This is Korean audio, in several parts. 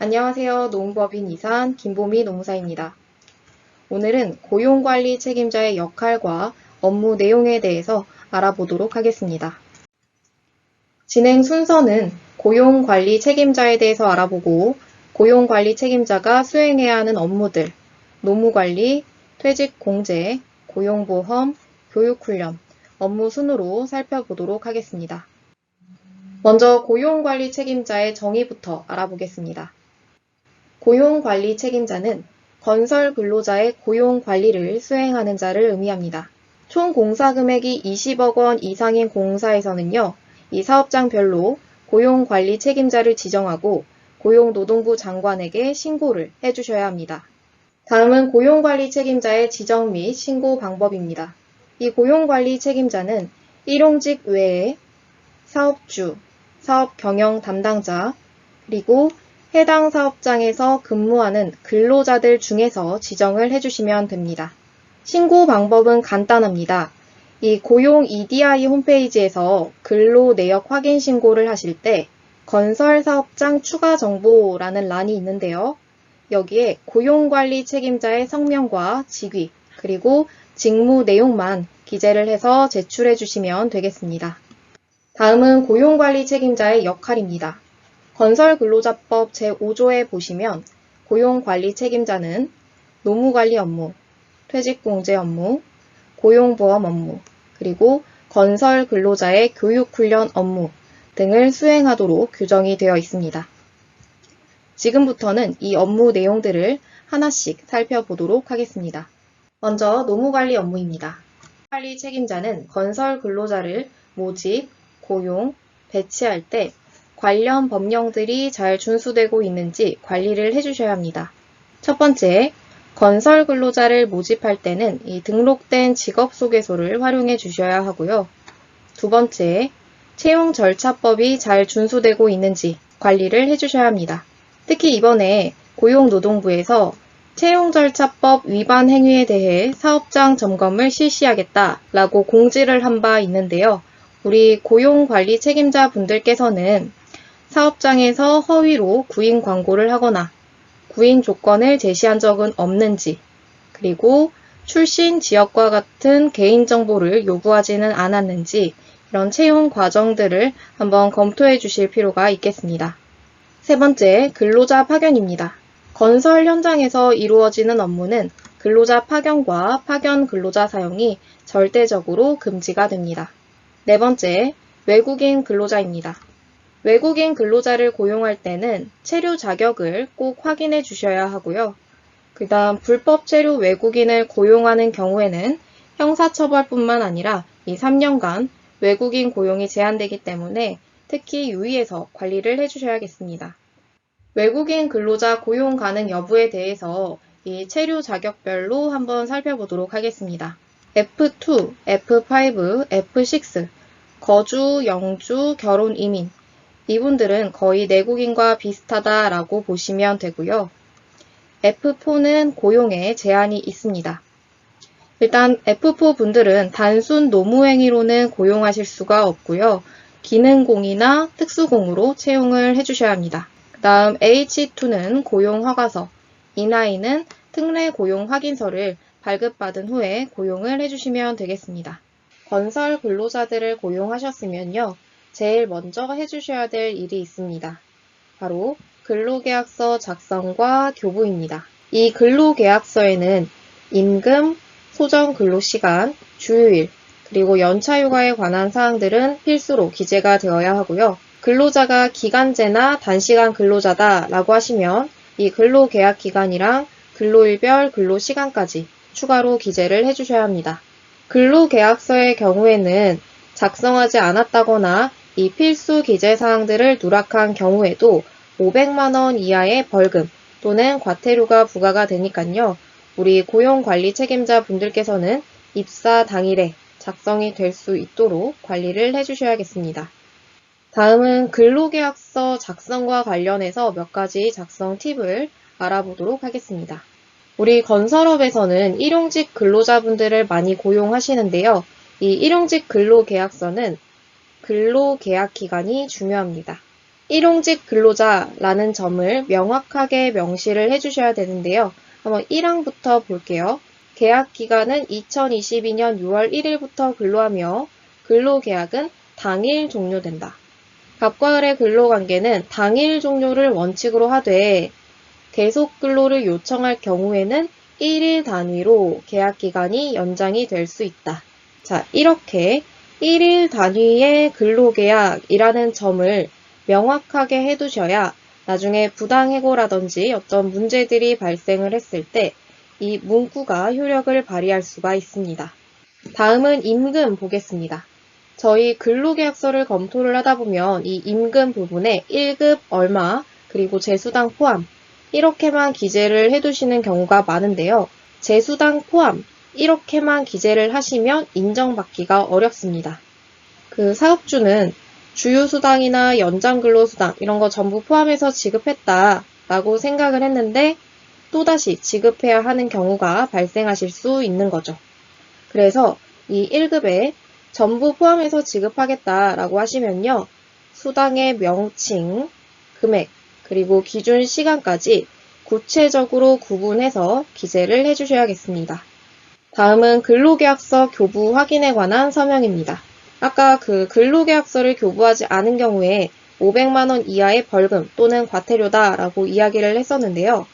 안녕하세요. 노무법인 이산 김보미 노무사입니다. 오늘은 고용관리 책임자의 역할과 업무 내용에 대해서 알아보도록 하겠습니다. 진행 순서는 고용관리 책임자에 대해서 알아보고 고용관리 책임자가 수행해야 하는 업무들, 노무관리, 퇴직공제, 고용보험, 교육훈련, 업무 순으로 살펴보도록 하겠습니다. 먼저 고용관리 책임자의 정의부터 알아보겠습니다. 고용관리 책임자는 건설 근로자의 고용관리를 수행하는 자를 의미합니다. 총 공사 금액이 20억 원 이상인 공사에서는요, 이 사업장별로 고용관리 책임자를 지정하고 고용노동부 장관에게 신고를 해주셔야 합니다. 다음은 고용관리 책임자의 지정 및 신고 방법입니다. 이 고용관리 책임자는 일용직 외에 사업주, 사업 경영 담당자, 그리고 해당 사업장에서 근무하는 근로자들 중에서 지정을 해주시면 됩니다. 신고 방법은 간단합니다. 이 고용 EDI 홈페이지에서 근로 내역 확인 신고를 하실 때 건설 사업장 추가 정보라는 란이 있는데요. 여기에 고용관리 책임자의 성명과 직위, 그리고 직무 내용만 기재를 해서 제출해 주시면 되겠습니다. 다음은 고용관리 책임자의 역할입니다. 건설근로자법 제5조에 보시면 고용관리 책임자는 노무관리 업무, 퇴직공제 업무, 고용보험 업무, 그리고 건설근로자의 교육훈련 업무 등을 수행하도록 규정이 되어 있습니다. 지금부터는 이 업무 내용들을 하나씩 살펴보도록 하겠습니다. 먼저 노무관리 업무입니다. 관리 책임자는 건설근로자를 모집, 고용, 배치할 때 관련 법령들이 잘 준수되고 있는지 관리를 해주셔야 합니다. 첫 번째, 건설 근로자를 모집할 때는 이 등록된 직업소개서를 활용해 주셔야 하고요. 두 번째, 채용 절차법이 잘 준수되고 있는지 관리를 해주셔야 합니다. 특히 이번에 고용노동부에서 채용절차법 위반 행위에 대해 사업장 점검을 실시하겠다라고 공지를 한 바 있는데요. 우리 고용관리 책임자 분들께서는 사업장에서 허위로 구인 광고를 하거나 구인 조건을 제시한 적은 없는지, 그리고 출신 지역과 같은 개인정보를 요구하지는 않았는지 이런 채용 과정들을 한번 검토해 주실 필요가 있겠습니다. 세 번째, 근로자 파견입니다. 건설 현장에서 이루어지는 업무는 근로자 파견과 파견 근로자 사용이 절대적으로 금지가 됩니다. 네 번째, 외국인 근로자입니다. 외국인 근로자를 고용할 때는 체류 자격을 꼭 확인해 주셔야 하고요. 그 다음 불법 체류 외국인을 고용하는 경우에는 형사처벌뿐만 아니라 이 3년간 외국인 고용이 제한되기 때문에 특히 유의해서 관리를 해주셔야겠습니다. 외국인 근로자 고용 가능 여부에 대해서 이 체류 자격별로 한번 살펴보도록 하겠습니다. F2, F5, F6, 거주, 영주, 결혼, 이민 이분들은 거의 내국인과 비슷하다라고 보시면 되고요. F4는 고용에 제한이 있습니다. 일단 F4 분들은 단순 노무행위로는 고용하실 수가 없고요. 기능공이나 특수공으로 채용을 해주셔야 합니다. 그 다음 H2는 고용허가서, E9는 특례 고용 확인서를 발급받은 후에 고용을 해주시면 되겠습니다. 건설 근로자들을 고용하셨으면요. 제일 먼저 해주셔야 될 일이 있습니다. 바로 근로계약서 작성과 교부입니다. 이 근로계약서에는 임금, 소정 근로시간, 주휴일, 그리고 연차휴가에 관한 사항들은 필수로 기재가 되어야 하고요. 근로자가 기간제나 단시간 근로자다라고 하시면 이 근로계약 기간이랑 근로일별 근로시간까지 추가로 기재를 해주셔야 합니다. 근로계약서의 경우에는 작성하지 않았다거나 이 필수 기재 사항들을 누락한 경우에도 500만 원 이하의 벌금 또는 과태료가 부과가 되니까요. 우리 고용관리 책임자 분들께서는 입사 당일에 작성이 될 수 있도록 관리를 해주셔야겠습니다. 다음은 근로계약서 작성과 관련해서 몇 가지 작성 팁을 알아보도록 하겠습니다. 우리 건설업에서는 일용직 근로자분들을 많이 고용하시는데요. 이 일용직 근로계약서는 근로계약 기간이 중요합니다. 일용직 근로자라는 점을 명확하게 명시를 해주셔야 되는데요. 한번 1항부터 볼게요. 계약 기간은 2022년 6월 1일부터 근로하며 근로계약은 당일 종료된다. 갑과 을의 근로관계는 당일 종료를 원칙으로 하되 계속 근로를 요청할 경우에는 1일 단위로 계약 기간이 연장이 될 수 있다. 자, 이렇게 1일 단위의 근로계약이라는 점을 명확하게 해두셔야 나중에 부당해고라든지 어떤 문제들이 발생을 했을 때 이 문구가 효력을 발휘할 수가 있습니다. 다음은 임금 보겠습니다. 저희 근로계약서를 검토를 하다 보면 이 임금 부분에 1급 얼마 그리고 제수당 포함 이렇게만 기재를 해두시는 경우가 많은데요. 제수당 포함 이렇게만 기재를 하시면 인정받기가 어렵습니다. 그 사업주는 주휴수당이나 연장근로수당 이런 거 전부 포함해서 지급했다라고 생각을 했는데 또다시 지급해야 하는 경우가 발생하실 수 있는 거죠. 그래서 이 1급에 전부 포함해서 지급하겠다라고 하시면요. 수당의 명칭, 금액, 그리고 기준 시간까지 구체적으로 구분해서 기재를 해주셔야겠습니다. 다음은 근로계약서 교부 확인에 관한 서명입니다. 아까 그 근로계약서를 교부하지 않은 경우에 500만 원 이하의 벌금 또는 과태료다라고 이야기를 했었는데요.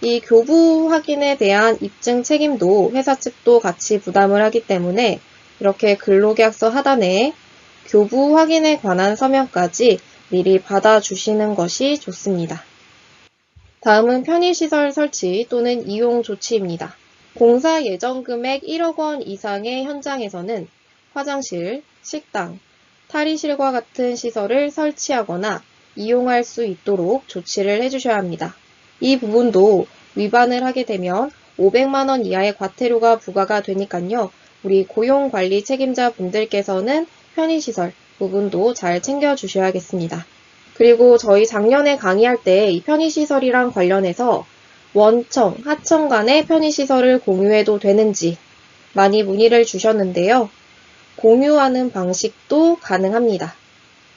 이 교부 확인에 대한 입증 책임도 회사 측도 같이 부담을 하기 때문에 이렇게 근로계약서 하단에 교부 확인에 관한 서명까지 미리 받아주시는 것이 좋습니다. 다음은 편의시설 설치 또는 이용 조치입니다. 공사 예정 금액 1억 원 이상의 현장에서는 화장실, 식당, 탈의실과 같은 시설을 설치하거나 이용할 수 있도록 조치를 해주셔야 합니다. 이 부분도 위반을 하게 되면 500만 원 이하의 과태료가 부과가 되니까요. 우리 고용관리 책임자 분들께서는 편의시설 부분도 잘 챙겨주셔야겠습니다. 그리고 저희 작년에 강의할 때 이 편의시설이랑 관련해서 원청, 하청 간의 편의시설을 공유해도 되는지 많이 문의를 주셨는데요. 공유하는 방식도 가능합니다.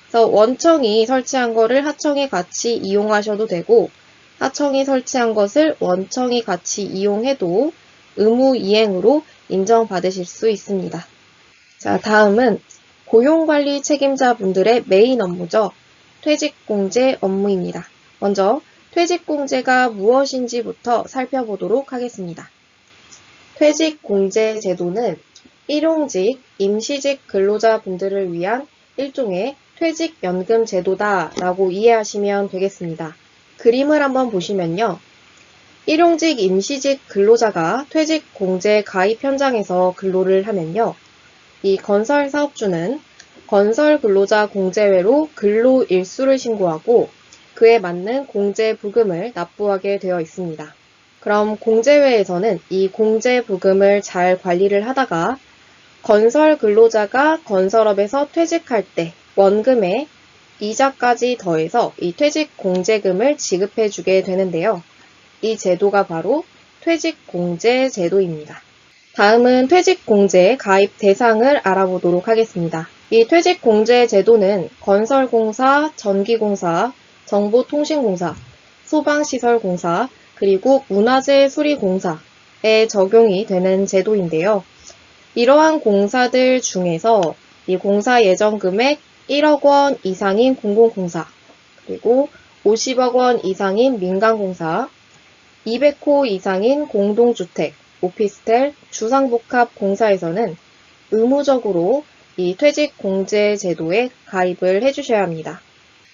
그래서 원청이 설치한 거를 하청이 같이 이용하셔도 되고 하청이 설치한 것을 원청이 같이 이용해도 의무 이행으로 인정받으실 수 있습니다. 자, 다음은 고용관리 책임자분들의 메인 업무죠. 퇴직공제 업무입니다. 먼저 퇴직공제가 무엇인지부터 살펴보도록 하겠습니다. 퇴직공제 제도는 일용직, 임시직 근로자분들을 위한 일종의 퇴직연금 제도다라고 이해하시면 되겠습니다. 그림을 한번 보시면요. 일용직, 임시직 근로자가 퇴직공제 가입 현장에서 근로를 하면요. 이 건설사업주는 건설근로자 공제회로 근로 일수를 신고하고 그에 맞는 공제부금을 납부하게 되어 있습니다. 그럼 공제회에서는 이 공제부금을 잘 관리를 하다가 건설근로자가 건설업에서 퇴직할 때 원금에 이자까지 더해서 이 퇴직공제금을 지급해주게 되는데요. 이 제도가 바로 퇴직공제 제도입니다. 다음은 퇴직공제 가입 대상을 알아보도록 하겠습니다. 이 퇴직공제 제도는 건설공사, 전기공사, 정보통신공사, 소방시설공사, 그리고 문화재 수리공사에 적용이 되는 제도인데요. 이러한 공사들 중에서 이 공사 예정 금액 1억 원 이상인 공공공사, 그리고 50억 원 이상인 민간공사, 200호 이상인 공동주택, 오피스텔, 주상복합 공사에서는 의무적으로 이 퇴직공제 제도에 가입을 해주셔야 합니다.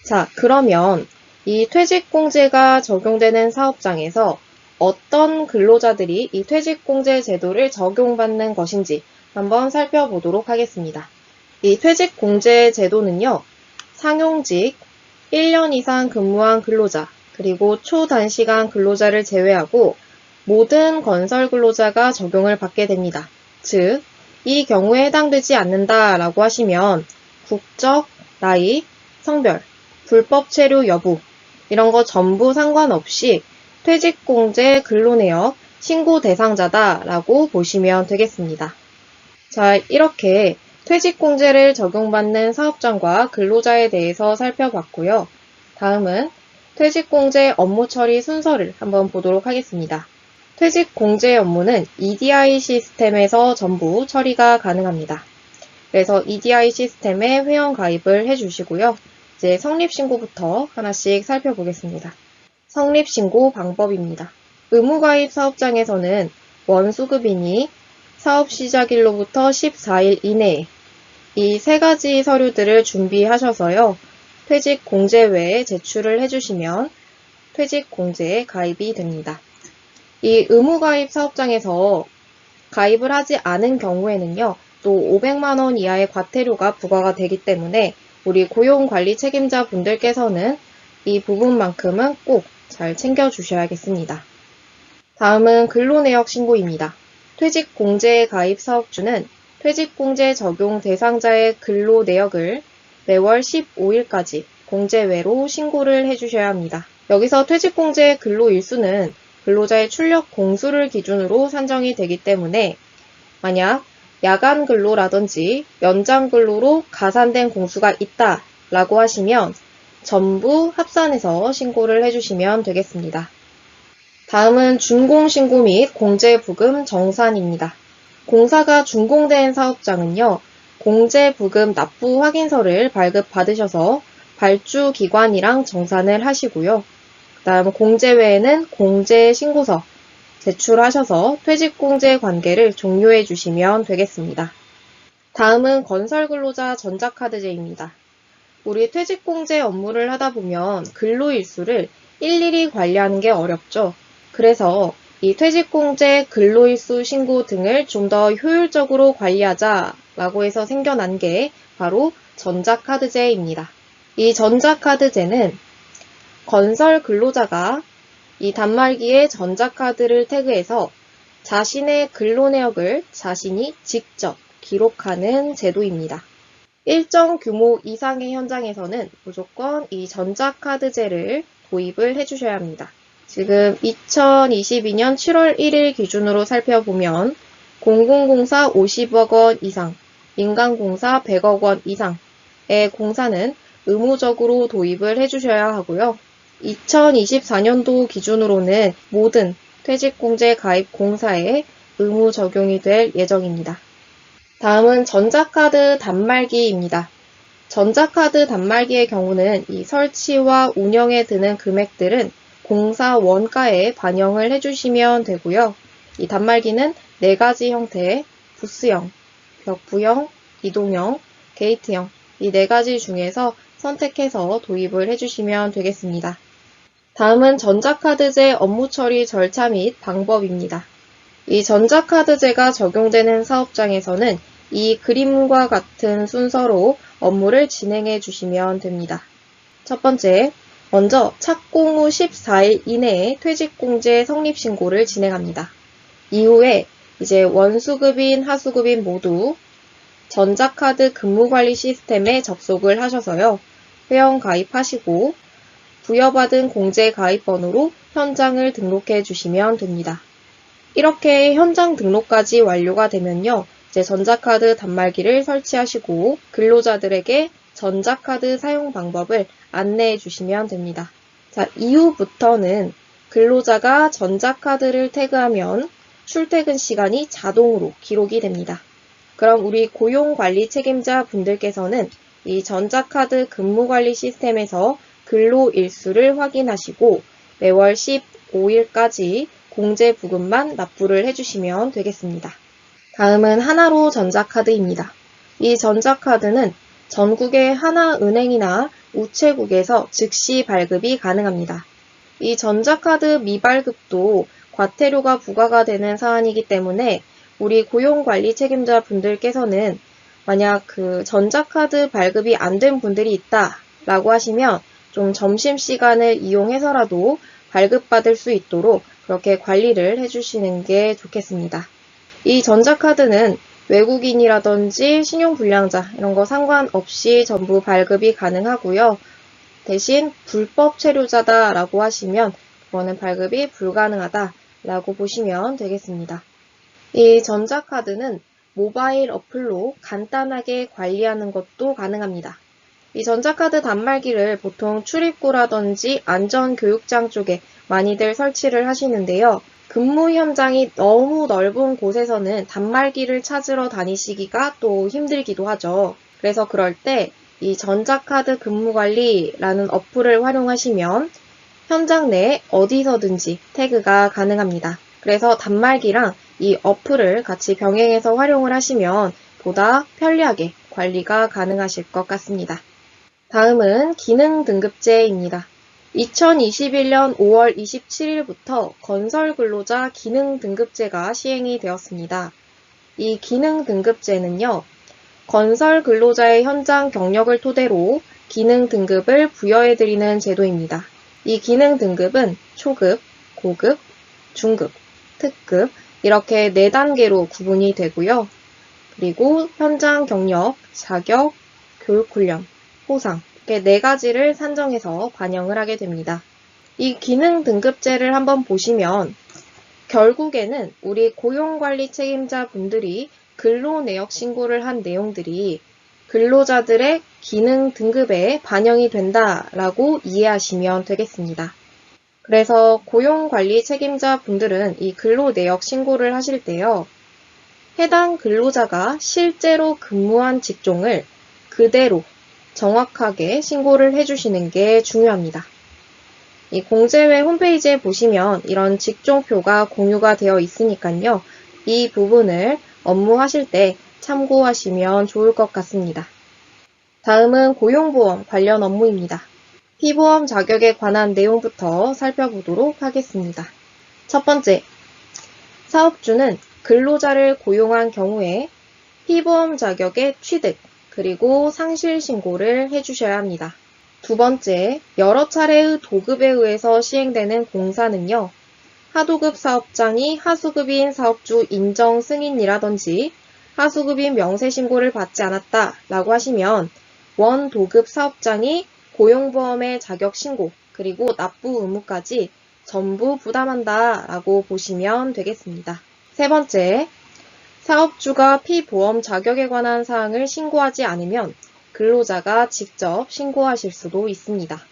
자, 그러면 이 퇴직공제가 적용되는 사업장에서 어떤 근로자들이 이 퇴직공제 제도를 적용받는 것인지 한번 살펴보도록 하겠습니다. 이 퇴직공제 제도는요, 상용직, 1년 이상 근무한 근로자, 그리고 초단시간 근로자를 제외하고 모든 건설 근로자가 적용을 받게 됩니다. 즉, 이 경우에 해당되지 않는다라고 하시면 국적, 나이, 성별, 불법 체류 여부 이런 거 전부 상관없이 퇴직공제 근로내역 신고 대상자다라고 보시면 되겠습니다. 자, 이렇게 퇴직공제를 적용받는 사업장과 근로자에 대해서 살펴봤고요. 다음은 퇴직공제 업무 처리 순서를 한번 보도록 하겠습니다. 퇴직공제 업무는 EDI 시스템에서 전부 처리가 가능합니다. 그래서 EDI 시스템에 회원 가입을 해주시고요. 이제 성립신고부터 하나씩 살펴보겠습니다. 성립신고 방법입니다. 의무가입 사업장에서는 원수급인이 사업 시작일로부터 14일 이내에 이 세 가지 서류들을 준비하셔서요. 퇴직공제 외에 제출을 해주시면 퇴직공제에 가입이 됩니다. 이 의무가입 사업장에서 가입을 하지 않은 경우에는요. 또 500만 원 이하의 과태료가 부과가 되기 때문에 우리 고용관리 책임자 분들께서는 이 부분만큼은 꼭 잘 챙겨주셔야겠습니다. 다음은 근로내역 신고입니다. 퇴직공제 가입 사업주는 퇴직공제 적용 대상자의 근로내역을 매월 15일까지 공제외로 신고를 해주셔야 합니다. 여기서 퇴직공제 근로일수는 근로자의 출력 공수를 기준으로 산정이 되기 때문에 만약 야간 근로라든지 연장 근로로 가산된 공수가 있다라고 하시면 전부 합산해서 신고를 해주시면 되겠습니다. 다음은 준공신고 및 공제부금 정산입니다. 공사가 준공된 사업장은요, 공제부금 납부 확인서를 발급받으셔서 발주기관이랑 정산을 하시고요. 그 다음 공제 외에는 공제신고서 제출하셔서 퇴직공제 관계를 종료해 주시면 되겠습니다. 다음은 건설근로자 전자카드제입니다. 우리 퇴직공제 업무를 하다 보면 근로일수를 일일이 관리하는 게 어렵죠. 그래서 이 퇴직공제, 근로일수 신고 등을 좀 더 효율적으로 관리하자라고 해서 생겨난 게 바로 전자카드제입니다. 이 전자카드제는 건설 근로자가 이 단말기에 전자카드를 태그해서 자신의 근로내역을 자신이 직접 기록하는 제도입니다. 일정 규모 이상의 현장에서는 무조건 이 전자카드제를 도입을 해주셔야 합니다. 지금 2022년 7월 1일 기준으로 살펴보면 공공공사 50억 원 이상, 민간공사 100억 원 이상의 공사는 의무적으로 도입을 해주셔야 하고요. 2024년도 기준으로는 모든 퇴직공제 가입 공사에 의무 적용이 될 예정입니다. 다음은 전자카드 단말기입니다. 전자카드 단말기의 경우는 이 설치와 운영에 드는 금액들은 공사 원가에 반영을 해주시면 되고요. 이 단말기는 4가지 형태의 부스형, 벽부형, 이동형, 게이트형 이 4가지 중에서 선택해서 도입을 해주시면 되겠습니다. 다음은 전자카드제 업무 처리 절차 및 방법입니다. 이 전자카드제가 적용되는 사업장에서는 이 그림과 같은 순서로 업무를 진행해 주시면 됩니다. 첫 번째, 먼저 착공 후 14일 이내에 퇴직공제 성립신고를 진행합니다. 이후에 이제 원수급인, 하수급인 모두 전자카드 근무관리 시스템에 접속을 하셔서요. 회원 가입하시고 부여받은 공제 가입번호로 현장을 등록해 주시면 됩니다. 이렇게 현장 등록까지 완료가 되면요. 이제 전자카드 단말기를 설치하시고 근로자들에게 전자카드 사용 방법을 안내해 주시면 됩니다. 자, 이후부터는 근로자가 전자카드를 태그하면 출퇴근 시간이 자동으로 기록이 됩니다. 그럼 우리 고용관리 책임자 분들께서는 이 전자카드 근무관리 시스템에서 근로일수를 확인하시고 매월 15일까지 공제부금만 납부를 해주시면 되겠습니다. 다음은 하나로 전자카드입니다. 이 전자카드는 전국의 하나은행이나 우체국에서 즉시 발급이 가능합니다. 이 전자카드 미발급도 과태료가 부과가 되는 사안이기 때문에 우리 고용관리 책임자 분들께서는 만약 그 전자카드 발급이 안 된 분들이 있다라고 하시면 좀 점심시간을 이용해서라도 발급받을 수 있도록 그렇게 관리를 해주시는 게 좋겠습니다. 이 전자카드는 외국인이라든지 신용불량자 이런 거 상관없이 전부 발급이 가능하고요. 대신 불법 체류자다라고 하시면 그거는 발급이 불가능하다라고 보시면 되겠습니다. 이 전자카드는 모바일 어플로 간단하게 관리하는 것도 가능합니다. 이 전자카드 단말기를 보통 출입구라든지 안전교육장 쪽에 많이들 설치를 하시는데요. 근무 현장이 너무 넓은 곳에서는 단말기를 찾으러 다니시기가 또 힘들기도 하죠. 그래서 그럴 때 이 전자카드 근무관리라는 어플을 활용하시면 현장 내 어디서든지 태그가 가능합니다. 그래서 단말기랑 이 어플을 같이 병행해서 활용을 하시면 보다 편리하게 관리가 가능하실 것 같습니다. 다음은 기능 등급제입니다. 2021년 5월 27일부터 건설근로자 기능 등급제가 시행이 되었습니다. 이 기능 등급제는요, 건설 근로자의 현장 경력을 토대로 기능 등급을 부여해드리는 제도입니다. 이 기능 등급은 초급, 고급, 중급, 특급 이렇게 4단계로 구분이 되고요. 그리고 현장 경력, 자격, 교육훈련, 포상 이렇게 4가지를 산정해서 반영을 하게 됩니다. 이 기능 등급제를 한번 보시면 결국에는 우리 고용관리 책임자 분들이 근로내역 신고를 한 내용들이 근로자들의 기능 등급에 반영이 된다라고 이해하시면 되겠습니다. 그래서 고용관리 책임자 분들은 이 근로내역 신고를 하실 때요. 해당 근로자가 실제로 근무한 직종을 그대로 정확하게 신고를 해주시는 게 중요합니다. 이 공제회 홈페이지에 보시면 이런 직종표가 공유가 되어 있으니까요. 이 부분을 업무하실 때 참고하시면 좋을 것 같습니다. 다음은 고용보험 관련 업무입니다. 피보험 자격에 관한 내용부터 살펴보도록 하겠습니다. 첫 번째, 사업주는 근로자를 고용한 경우에 피보험 자격의 취득, 그리고 상실 신고를 해주셔야 합니다. 두 번째, 여러 차례의 도급에 의해서 시행되는 공사는요, 하도급 사업장이 하수급인 사업주 인정 승인이라든지 하수급인 명세신고를 받지 않았다라고 하시면 원도급 사업장이 고용보험의 자격신고 그리고 납부 의무까지 전부 부담한다라고 보시면 되겠습니다. 세 번째, 사업주가 피보험 자격에 관한 사항을 신고하지 않으면 근로자가 직접 신고하실 수도 있습니다.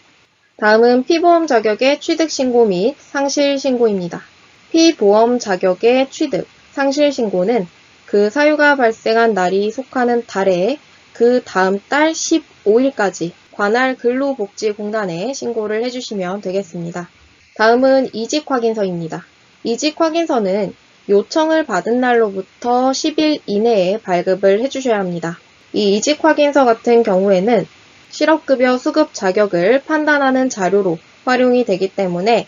다음은 피보험 자격의 취득 신고 및 상실 신고입니다. 피보험 자격의 취득, 상실 신고는 그 사유가 발생한 날이 속하는 달에 그 다음 달 15일까지 관할 근로복지공단에 신고를 해주시면 되겠습니다. 다음은 이직확인서입니다. 이직확인서는 요청을 받은 날로부터 10일 이내에 발급을 해주셔야 합니다. 이 이직확인서 같은 경우에는 실업급여 수급 자격을 판단하는 자료로 활용이 되기 때문에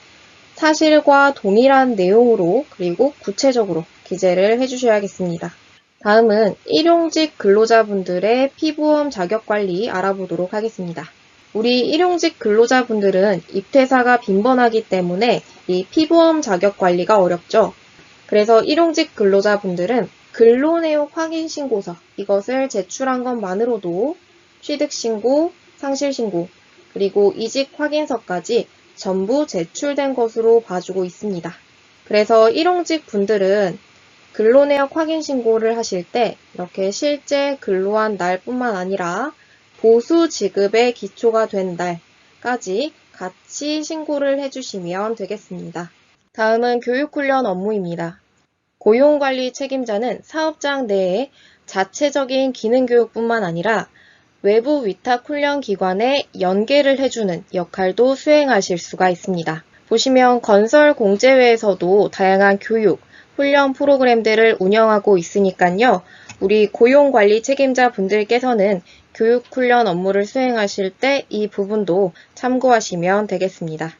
사실과 동일한 내용으로 그리고 구체적으로 기재를 해주셔야겠습니다. 다음은 일용직 근로자분들의 피보험 자격관리 알아보도록 하겠습니다. 우리 일용직 근로자분들은 입퇴사가 빈번하기 때문에 이 피보험 자격관리가 어렵죠. 그래서 일용직 근로자분들은 근로내역 확인신고서 이것을 제출한 것만으로도 취득신고, 상실신고, 그리고 이직확인서까지 전부 제출된 것으로 봐주고 있습니다. 그래서 일용직 분들은 근로내역 확인신고를 하실 때 이렇게 실제 근로한 날뿐만 아니라 보수 지급의 기초가 된 날까지 같이 신고를 해주시면 되겠습니다. 다음은 교육훈련 업무입니다. 고용관리 책임자는 사업장 내에 자체적인 기능교육뿐만 아니라 외부 위탁 훈련 기관에 연계를 해주는 역할도 수행하실 수가 있습니다. 보시면 건설공제회에서도 다양한 교육, 훈련 프로그램들을 운영하고 있으니까요. 우리 고용관리 책임자 분들께서는 교육훈련 업무를 수행하실 때 이 부분도 참고하시면 되겠습니다.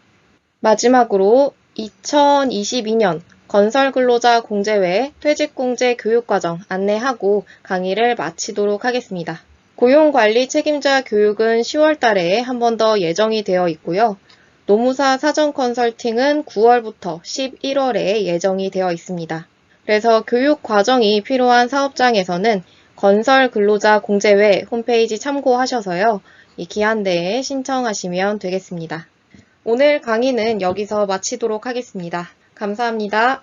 마지막으로 2022년 건설근로자 공제회 퇴직공제 교육과정 안내하고 강의를 마치도록 하겠습니다. 고용관리 책임자 교육은 10월 달에 한 번 더 예정이 되어 있고요. 노무사 사전 컨설팅은 9월부터 11월에 예정이 되어 있습니다. 그래서 교육 과정이 필요한 사업장에서는 건설근로자 공제회 홈페이지 참고하셔서요. 이 기한 내에 신청하시면 되겠습니다. 오늘 강의는 여기서 마치도록 하겠습니다. 감사합니다.